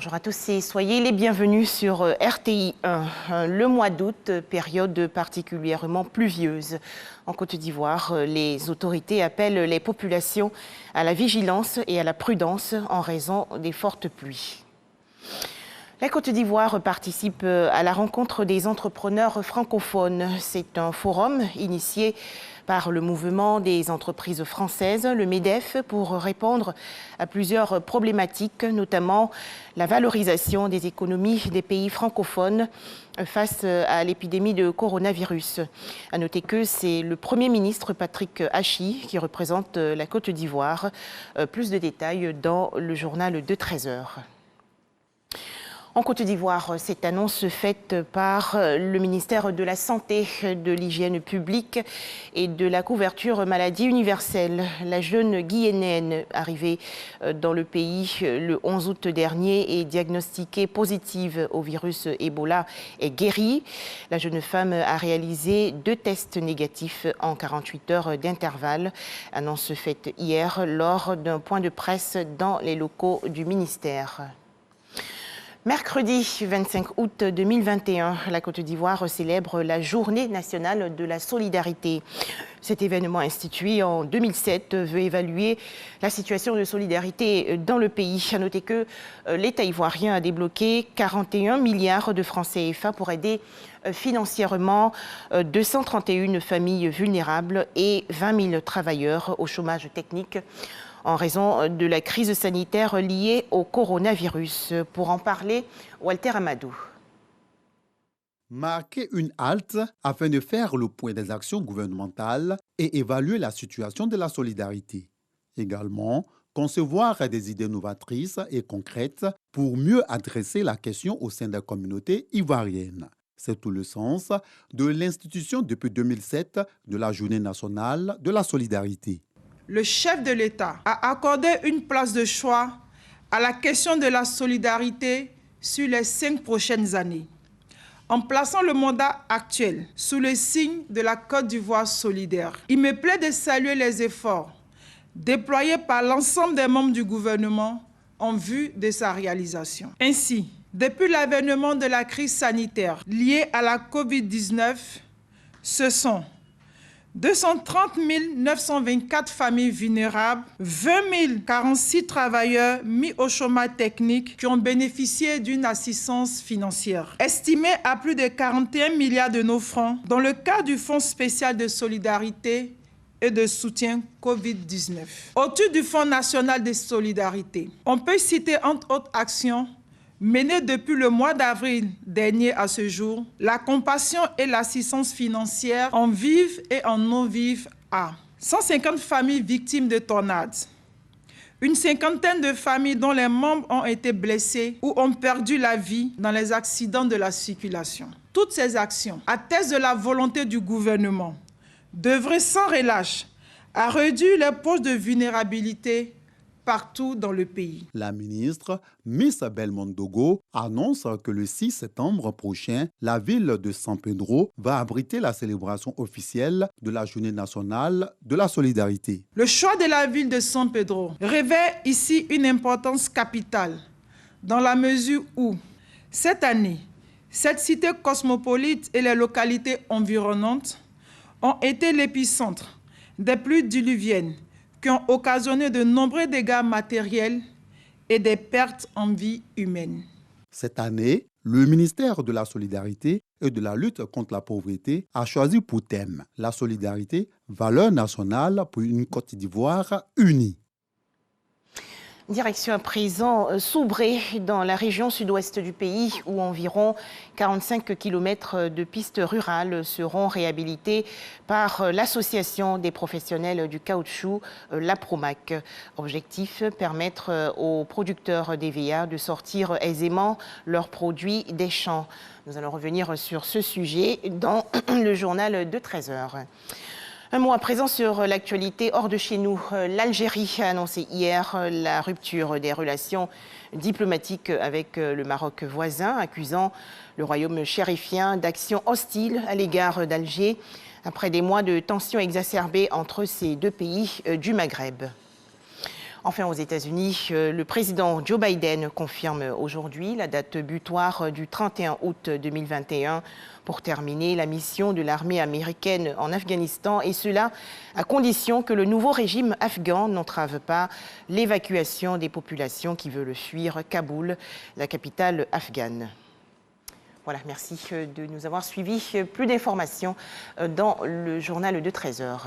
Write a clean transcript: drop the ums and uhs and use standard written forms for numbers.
Bonjour à tous et soyez les bienvenus sur RTI 1. Le mois d'août, période particulièrement pluvieuse. En Côte d'Ivoire, les autorités appellent les populations à la vigilance et à la prudence en raison des fortes pluies. La Côte d'Ivoire participe à la rencontre des entrepreneurs francophones. C'est un forum initié par le mouvement des entreprises françaises, le MEDEF, pour répondre à plusieurs problématiques, notamment la valorisation des économies des pays francophones face à l'épidémie de coronavirus. À noter que c'est le Premier ministre Patrick Hachi qui représente la Côte d'Ivoire. Plus de détails dans le journal de 13h. En Côte d'Ivoire, cette annonce faite par le ministère de la Santé, de l'Hygiène publique et de la couverture maladie universelle. La jeune Guinéenne arrivée dans le pays le 11 août dernier et diagnostiquée positive au virus Ebola est guérie. La jeune femme a réalisé 2 tests négatifs en 48 heures d'intervalle. Annonce faite hier lors d'un point de presse dans les locaux du ministère. Mercredi 25 août 2021, la Côte d'Ivoire célèbre la Journée nationale de la solidarité. Cet événement institué en 2007 veut évaluer la situation de solidarité dans le pays. À noter que l'État ivoirien a débloqué 41 milliards de francs CFA pour aider financièrement 231 familles vulnérables et 20 000 travailleurs au chômage technique en raison de la crise sanitaire liée au coronavirus. Pour en parler, Walter Amadou. Marquer une halte afin de faire le point des actions gouvernementales et évaluer la situation de la solidarité. Également, concevoir des idées novatrices et concrètes pour mieux adresser la question au sein des communautés ivoiriennes. C'est tout le sens de l'institution depuis 2007 de la Journée nationale de la solidarité. Le chef de l'État a accordé une place de choix à la question de la solidarité sur les 5 prochaines années, en plaçant le mandat actuel sous le signe de la Côte d'Ivoire solidaire. Il me plaît de saluer les efforts déployés par l'ensemble des membres du gouvernement en vue de sa réalisation. Ainsi, depuis l'avènement de la crise sanitaire liée à la Covid-19, ce sont 230 924 familles vulnérables, 20 046 travailleurs mis au chômage technique qui ont bénéficié d'une assistance financière, estimée à plus de 41 milliards de nos francs dans le cadre du Fonds spécial de solidarité et de soutien Covid-19. Autour du Fonds national de solidarité, on peut citer entre autres actions menée depuis le mois d'avril dernier à ce jour, la compassion et l'assistance financière en vive et en non-vive à 150 familles victimes de tornades, une cinquantaine de familles dont les membres ont été blessés ou ont perdu la vie dans les accidents de la circulation. Toutes ces actions attestent de la volonté du gouvernement d'œuvrer sans relâche à réduire les poches de vulnérabilité partout dans le pays. La ministre, Miss Belmondogo, annonce que le 6 septembre prochain, la ville de San Pedro va abriter la célébration officielle de la Journée nationale de la solidarité. Le choix de la ville de San Pedro revêt ici une importance capitale, dans la mesure où, cette année, cette cité cosmopolite et les localités environnantes ont été l'épicentre des pluies diluviennes qui ont occasionné de nombreux dégâts matériels et des pertes en vie humaine. Cette année, le ministère de la Solidarité et de la lutte contre la pauvreté a choisi pour thème la solidarité, valeur nationale pour une Côte d'Ivoire unie. Direction à présent Soubré, dans la région sud-ouest du pays, où environ 45 km de pistes rurales seront réhabilitées par l'association des professionnels du caoutchouc, l'APROMAC. Objectif, permettre aux producteurs d'EVA de sortir aisément leurs produits des champs. Nous allons revenir sur ce sujet dans le journal de 13h. Un mot à présent sur l'actualité hors de chez nous. L'Algérie a annoncé hier la rupture des relations diplomatiques avec le Maroc voisin, accusant le royaume chérifien d'actions hostiles à l'égard d'Alger, après des mois de tensions exacerbées entre ces deux pays du Maghreb. Enfin, aux États-Unis, le président Joe Biden confirme aujourd'hui la date butoir du 31 août 2021 pour terminer la mission de l'armée américaine en Afghanistan, et cela à condition que le nouveau régime afghan n'entrave pas l'évacuation des populations qui veulent fuir Kaboul, la capitale afghane. Voilà, merci de nous avoir suivis. Plus d'informations dans le journal de 13h.